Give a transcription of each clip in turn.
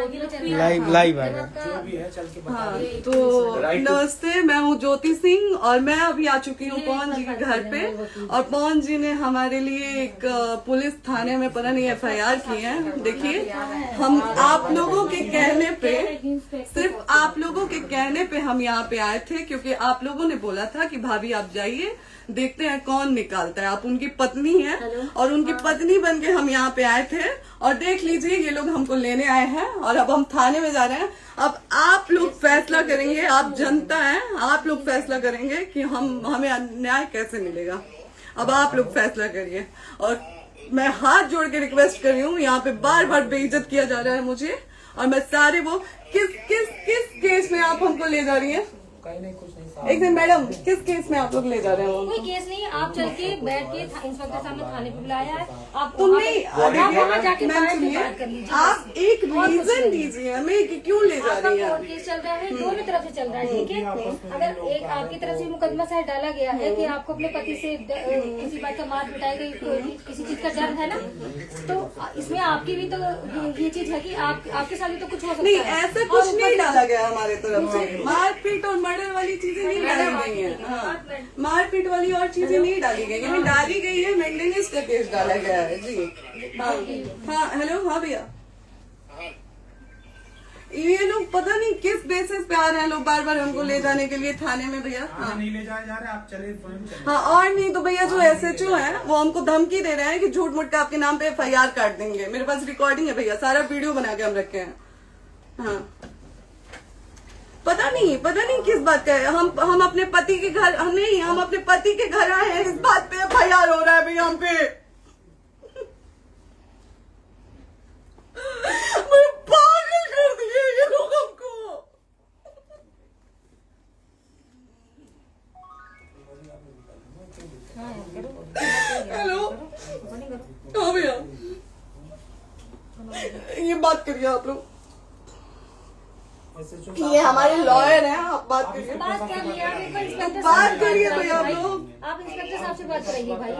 Live आएगा। हाँ, तो नमस्ते, मैं हूँ ज्योति सिंह और मैं अभी आ चुकी हूँ पवन जी के घर पे। और पवन जी ने हमारे लिए एक पुलिस थाने में पता नहीं FIR की है। देखिए, हम आप लोगों के कहने पे, सिर्फ आप लोगों के कहने पे हम यहाँ पे आए थे, क्योंकि आप लोगों ने बोला था कि भाभी आप जाइए, देखते हैं कौन निकालता है। आप उनकी पत्नी हैं और उनकी पत्नी बन के हम यहाँ पे आए थे। और देख लीजिए, ये लोग हमको लेने आए हैं और अब हम थाने में जा रहे हैं। अब आप लोग फैसला करेंगे, आप जनता हैं, आप लोग फैसला करेंगे कि हमें न्याय कैसे मिलेगा। अब आप लोग फैसला करिए। और मैं हाथ जोड़ के रिक्वेस्ट कर रही हूँ, यहाँ पे बार बार बेइज्जत किया जा रहा है मुझे। और मैं सारे वो किस केस में आप हमको ले जा रही हैं? एक दिन मैडम, किस केस में आप लोग ले जा रहे हो? कोई केस नहीं, आप चल के बैठ के इंस्पेक्टर साहब ने थाने पे बुलाया है। आप वहाँ जाके बात कर लीजिए। आप एक रीजन दीजिए हमें कि क्यों ले जा रही है। कोर्ट केस चल रहा है, दोनों तरफ से चल रहा है, ठीक है। अगर एक आपकी तरफ से मुकदमा शायद डाला गया है कि आपको अपने पति से किसी बात का मार पिटाई गई, किसी चीज का डर है ना, तो इसमें आपकी भी तो ये चीज है कि आपके साथ भी तो कुछ हो सकता है। नहीं, ऐसा कुछ नहीं डाला गया हमारे तरफ से। मारपीट और मर्डर वाली चीजें नहीं डाली गई है। हाँ, मारपीट वाली और चीजें नहीं डाली गई है। डाली गई है मेंटेनेंस का केस डाला गया है जी। हाँ हेलो, हाँ भैया, ये लोग पता नहीं किस बेसिस पे आ रहे हैं लोग बार बार हमको ले जाने के लिए थाने में। भैया हाँ, नहीं ले जाए जा रहे, आप चले। हाँ, और नहीं तो भैया जो SHO है वो हमको धमकी दे रहे हैं कि झूठ मूठ के आपके नाम पे FIR काट देंगे। मेरे पास रिकॉर्डिंग है भैया, सारा वीडियो बना के हम रखे हैं। हाँ, पता नहीं किस बात का है। हम अपने पति के घर, हम अपने पति के घर आए हैं, इस बात पे FIR हो रहा है भैया हम पे। पागल कर दिए ये लोग हमको। हेलो, हाँ भैया, ये बात करिए आप लोग। ये हमारे लॉयर हैं, आप बात करिए। बात कर लिया, बात करिए भैया आप लोग। आप इंस्पेक्टर साहब से बात कराइए भाई।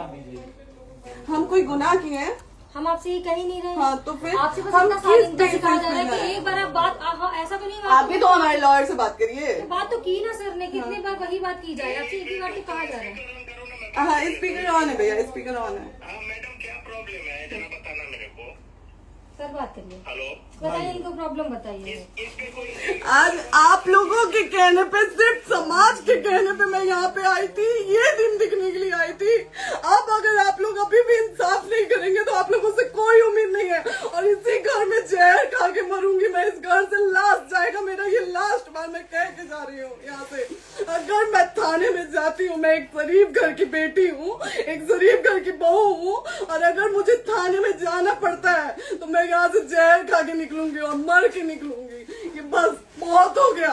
हम कोई गुनाह किए हैं? हम आपसे ये कह ही नहीं रहे। हाँ, तो फिर आपसे बस हम इतना किस सारी सिखाया जा रहा है बेसिस कि पे एक बार आप बात ऐसा तो नहीं। आप भी तो हमारे लॉयर से बात करिए। तो बात तो की ना सर ने, कितनी बार वही बात की जाए, आपसे एक ही बार तो कहा जा रहा है। हाँ, स्पीकर ऑन है भैया, स्पीकर ऑन है। मैडम क्या प्रॉब्लम है जरा बताना मेरे को। सर बात करिए, हेलो, बताइए इनको प्रॉब्लम बताइए। इसके कोई आज आप लोगों के कहने पे, सिर्फ समाज के कहने पे मैं यहाँ पे आई थी, ये दिन दिखने के लिए आई थी। अब अगर आप लोग अभी भी इंसाफ नहीं करेंगे तो आप लोगों से कोई उम्मीद नहीं है। और इसी घर में जहर खा के मरूंगी मैं। इस घर से लास्ट जाएगा मेरा, ये लास्ट बार मैं कह के जा रही हूँ यहाँ से। अगर मैं थाने में जाती हूँ, मैं एक शरीफ घर की बेटी हूँ, एक शरीफ घर की बहू हूँ, और अगर मुझे थाने में जाना पड़ता है तो मैं यहाँ से जहर खा के निकलूंगी और मर के निकलूंगी। ये बस बहुत हो गया।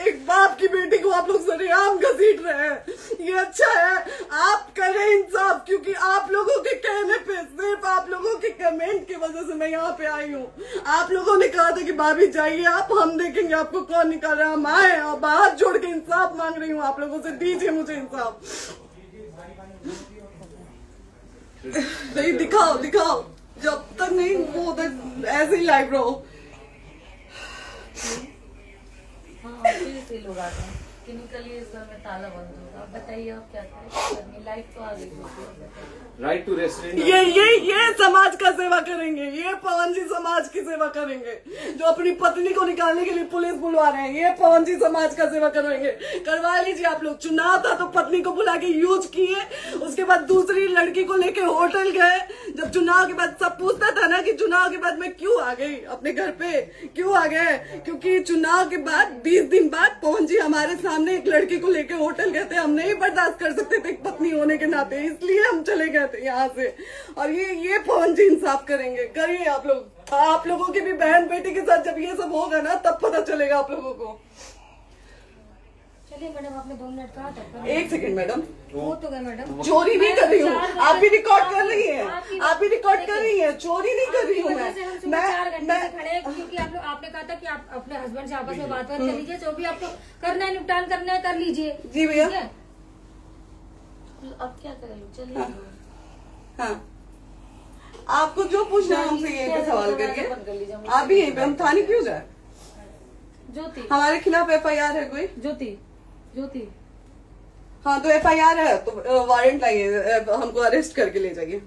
एक बाप की बेटी को आप लोग सरेआम घसीट रहे हैं। ये अच्छा है? आप करें इंसाफ, क्योंकि आप लोगों के कहने पे, सिर्फ आप लोगों के कमेंट की वजह से मैं यहाँ पे आई हूँ। आप लोगों ने कहा था कि भाभी जाइए आप, हम देखेंगे आपको कौन निकाल रहा है। हम आए और हाथ जोड़ के इंसाफ मांग रही हूँ आप लोगों से, दीजिए मुझे इंसाफ। नहीं, दिखाओ, जब तक नहीं वो उधर ऐसे ही लाइव रहो। हाँ, फिर से लोग आ गए कि निकलिए, इस घर में ताला बंद होगा। आप बताइए आप क्या करें, लाइफ तो आ गई। Right to restaurant. ये समाज का सेवा करेंगे, ये पवन जी समाज की सेवा करेंगे। जो अपनी पत्नी को निकालने के लिए पुलिस बुलवा रहे हैं, ये पवन जी समाज का सेवा करेंगे। करवा लीजिए आप लोग। चुनाव था तो पत्नी को बुला के यूज किए, उसके बाद दूसरी लड़की को लेके होटल गए। जब चुनाव के बाद सब पूछता था ना कि चुनाव के बाद मैं क्यों आ गई अपने घर पे, क्यों आ गए, क्योंकि चुनाव के बाद 20 दिन बाद पवन जी हमारे सामने एक लड़की को लेके होटल गए थे। हम नहीं बर्दाश्त कर सकते थे एक पत्नी होने के नाते, इसलिए हम चले गए थे यहाँ से। और ये पवन जी इंसाफ करेंगे। करिए आप लोग। आप लोगों की भी बहन बेटी के साथ जब ये सब होगा ना, तब पता चलेगा आप लोगों को। चलिए मैडम, आपने 2 मिनट कहा था। एक सेकंड मैडम, वो तो गए मैडम। चोरी नहीं कर रही हूँ, आप भी रिकॉर्ड कर रही हैं, आप भी रिकॉर्ड कर रही हैं। चोरी नहीं कर रही हूँ मैं 4 घंटे से खड़े हैं, क्योंकि आपने कहा था कि आप अपने हस्बैंड से आपस में बात कर लीजिए, जो भी आपको करना है, निपटान करना है, कर लीजिए। जी भैया। अब क्या करें, चलिए। हाँ, आपको जो पूछना है हमसे यहीं पे सवाल बंद कर करिए। लीजिए, मुझे आप भी यहीं पे, हम थाने क्यों जाए? ज्योति हमारे खिलाफ FIR है कोई? ज्योति हाँ तो FIR है तो वारंट लाइए, हमको अरेस्ट करके ले जाइए।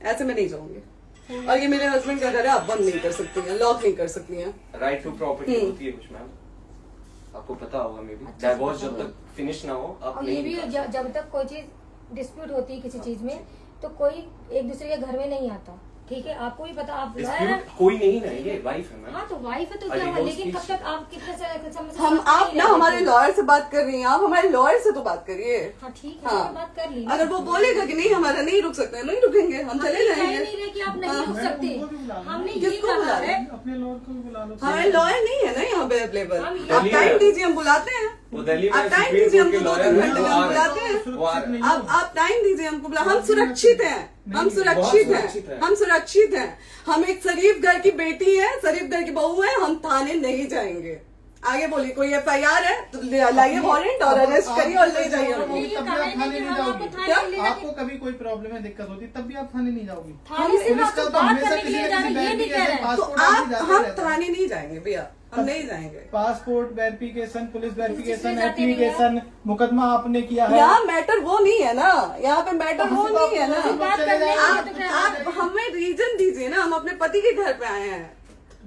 ऐसे मैं नहीं जाऊंगी। और ये मेरे हस्बैंड का घर है, आप बंद नहीं कर सकती हैं, लॉक नहीं कर सकती हैं। राइट टू प्रॉपर्टी होती है कुछ मैम, आपको पता होगा मे बी। डाइवोर्स जब तक फिनिश ना हो आप और ये नहीं भी जब तक कोई चीज डिस्प्यूट होती है किसी चीज में, तो कोई एक दूसरे के घर में नहीं आता, ठीक है? आपको भी पता, आप डिस्प्यूट कोई नहीं ना, ये वाइफ है मैम। हाँ तो वाइफ है तो क्या हुआ, लेकिन कब तक आप कितने समय से हम साथ आप नहीं ना रह हमारे सकते? लॉयर से बात कर रही हैं, आप हमारे लॉयर से तो बात करिए। हाँ ठीक है, हाँ। मैंने बात कर ली। अगर वो बोलेगा कि नहीं हमारा नहीं रुक सकते, नहीं रुकेंगे, हम चले कह जाएंगे। नहीं रहे कि आप नहीं रुक सकते, हमने ये किसको कहा बुला है। अपने लॉयर को भी बुला लो। हमारे लॉयर नहीं है ना यहाँ पे अवेलेबल। हम आप दिल्ली टाइम में- दीजिए, हम बुलाते हैं। वो दिल्ली में आप टाइम सुप्रीम दीजिए कोर्ट के हमको, 2-3 लॉयर घंटे हैं, में वो हम आ बुलाते रहे हैं। हैं, वो आ रहे हैं। आप टाइम दीजिए हमको, हम सुरक्षित हैं, हम सुरक्षित सुरक्षित हैं, हैं। हम सुरक्षित हैं। हम एक शरीफ घर की बेटी है, शरीफ घर की बहू है, हम थाने नहीं जाएंगे। आगे बोलिए, कोई FIR है तो लाइए वारंट और अरेस्ट करिए और ले जाइए हमको। ये तब भी कहा आप है थाने कि नहीं हम जाओगी। आपको थाने क्या? ले जाके- आपको कभी कोई प्रॉब्लम है, दिक्कत होती, तब भी आप थाने नहीं जाओगी। थाने से पुलिस आप का तो तो बात हमेशा करने के किसी लिए न जा किसी रहे हैं, ये नहीं कह रहे हैं। तो पासपोर्ट आप आदि जाते हम रहता है। थाने नहीं जाएंगे भैया, हम नहीं जाएंगे। पासपोर्ट वेरिफिकेशन, पुलिस वेरिफिकेशन, इसमें जाते नहीं है। एप्लीकेशन, मुकदमा आपने किया है। यहाँ मैटर वो नहीं है ना, यहाँ पे मैटर वो नहीं है ना। बात करने के लिए आप तो फिर आप हमें रीजन दीजिए ना, हम अपने पति के घर पे आए हैं।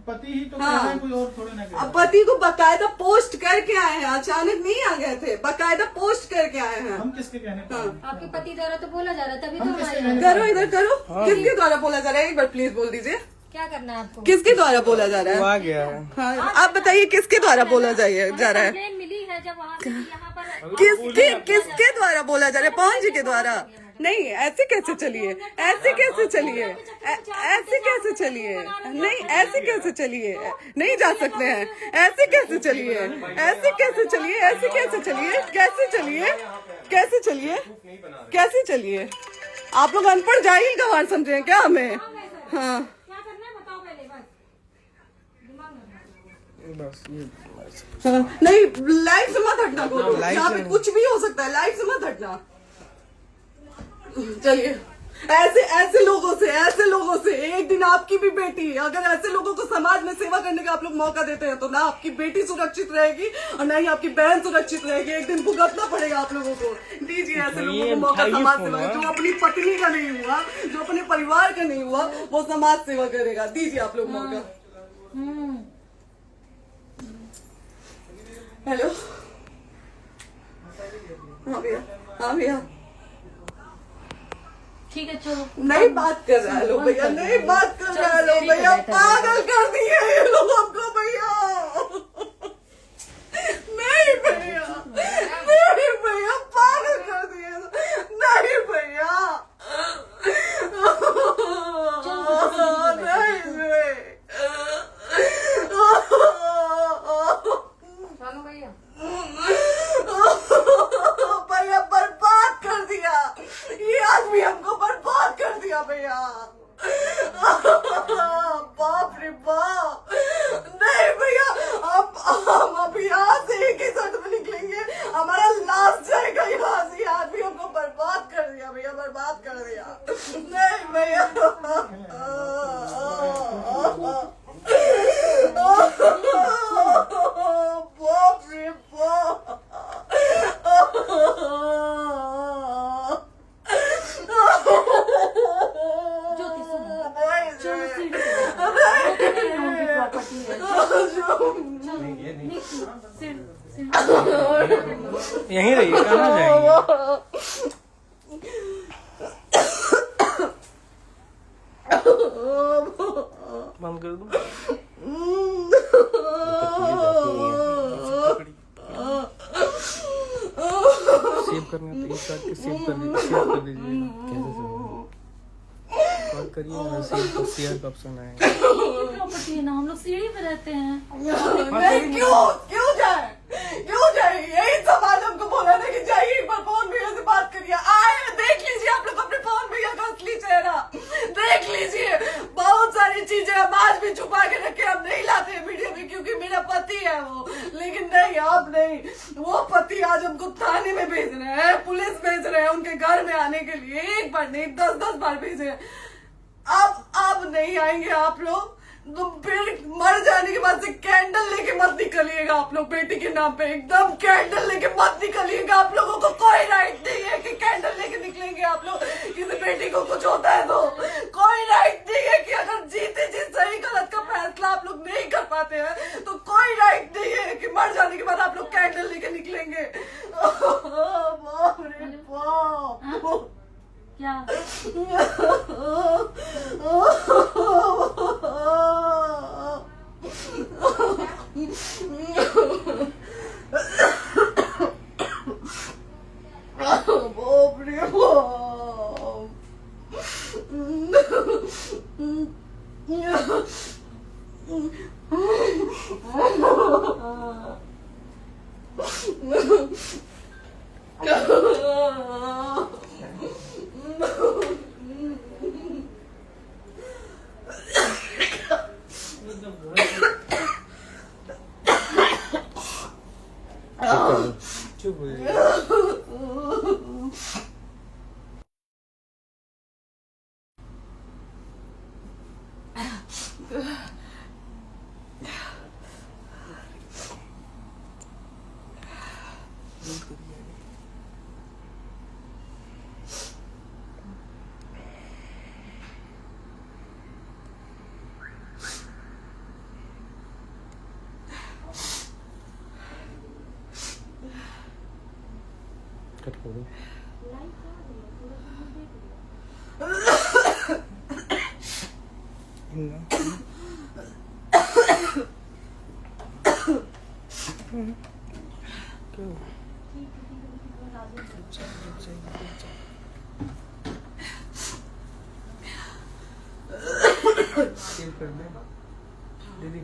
पति ही तो हाँ। कह रहे हैं, कोई और थोड़े ना कह रहे अब हैं। पति को बकायदा पोस्ट करके आए हैं, अचानक नहीं आ गए थे, बकायदा पोस्ट करके आए हैं। हम किसके कहने पर आए? आपके पति द्वारा तो बोला जा रहा है, तभी तो हम हम किसके आए कहने हैं। करो इधर करो, किसके द्वारा बोला जा रहा है, एक बार प्लीज बोल दीजिए, क्या करना है आपको? किसके द्वारा बोला जा रहा है? गया है। हाँ, आप बताइए किसके द्वारा बोला जा रहा है? कंप्लेन मिली है जब वहाँ से यहाँ पर किसके द्वारा बोला जा रहा है? पवन जी के द्वारा? नहीं, ऐसे कैसे चलिए, ऐसे कैसे चलिए, ऐसे कैसे चलिए, नहीं ऐसे कैसे चलिए, नहीं जा सकते हैं, ऐसे कैसे चलिए, ऐसे कैसे चलिए, ऐसे कैसे चलिए, कैसे चलिए, कैसे चलिए, कैसे चलिए? आप लोग अनपढ़ जाहिल गंवार समझे हैं क्या हमें? हाँ क्या करना है बताओ पहले, बस दिमाग में बस ये हाँ, नहीं लाइफ से मत हटना, बोलो यहाँ पे कुछ भी हो सकता है, लाइफ से मत हटना। चलिए, ऐसे लोगों से एक दिन आपकी भी बेटी, अगर ऐसे लोगों को समाज में सेवा करने का आप लोग मौका देते हैं तो ना आपकी बेटी सुरक्षित रहेगी और ना ही आपकी बहन सुरक्षित रहेगी। एक दिन भुगतना पड़ेगा आप लोगों को। दीजिए ऐसे लोगों को मौका समाज सेवा का, जो अपनी पत्नी का नहीं हुआ, जो अपने परिवार का नहीं हुआ, वो समाज सेवा करेगा। दीजिए आप लोग मौका। हेलो, हाँ भैया, हाँ भैया, ठीक है चलो। नहीं बात कर रहा है लोग भैया, नहीं बात कर रहा है लोग भैया, पागल कर दिए ये लोग हमको भैया। नहीं भैया, नहीं भैया, पागल कर दिए, नहीं भैया, नहीं चलो भैया, भैया बर्बाद कर दिया ये आदमी, हमको बर्बाद कर दिया भैया। बाप रे बाप, नहीं भैया, हम अभी यहाँ से एक ही शर्ट में निकलेंगे, हमारा लास्ट जाएगा यहाँ से। ये आदमी हमको बर्बाद कर दिया भैया, बर्बाद कर दिया। नहीं भैया, बाप रे बाप, ज्योति सुनो, नहीं, चलो सीढ़ी पे नहीं, प्रॉपर्टी है, चलो यहीं रहिए, कहाँ जाएंगे? बंद कर दूं? सेव करना तो एक काट के सेव कर दीजिए। कॉल करिए ना, सेव शेयर का ऑप्शन आएगा। प्रॉपर्टी है ना, हम लोग सीढ़ी पे रहते हैं। नहीं, क्यों जाए, क्यों जाए? यही सवाल हमको बोला था कि जाइए एक बार पवन भैया से बात करिए। आए, देख लीजिए आप लोग अपने पवन भैया का असली चेहरा, देख लीजिए। बहुत सारी चीजें हम आज भी छुपा के रखे, हम नहीं लाते वीडियो में क्योंकि मेरा पति है वो, लेकिन नहीं, आप नहीं। वो पति आज हमको थाने में भेज रहे हैं, पुलिस भेज रहे हैं उनके घर में आने के लिए, एक बार नहीं 10-10 बार भेजे हैं। अब नहीं आएंगे आप लोग, तो फिर मर जाने के बाद से कैंडल लेके मत निकलिएगा आप लोग बेटी के नाम पे, एकदम कैंडल लेके मत निकलिएगा। आप लोगों को कोई राइट नहीं है कि कैंडल लेके निकलेंगे आप लोग। किसी बेटी को कुछ होता है तो कोई राइट नहीं है कि अगर जीते जी सही गलत का फैसला आप लोग नहीं कर पाते हैं तो कोई राइट नहीं है कि मर जाने के बाद आप लोग कैंडल लेके निकलेंगे। बाप रे बाप। क्या बाप रे चुप हो जाइए। कट कर दो। कर दे दीदी।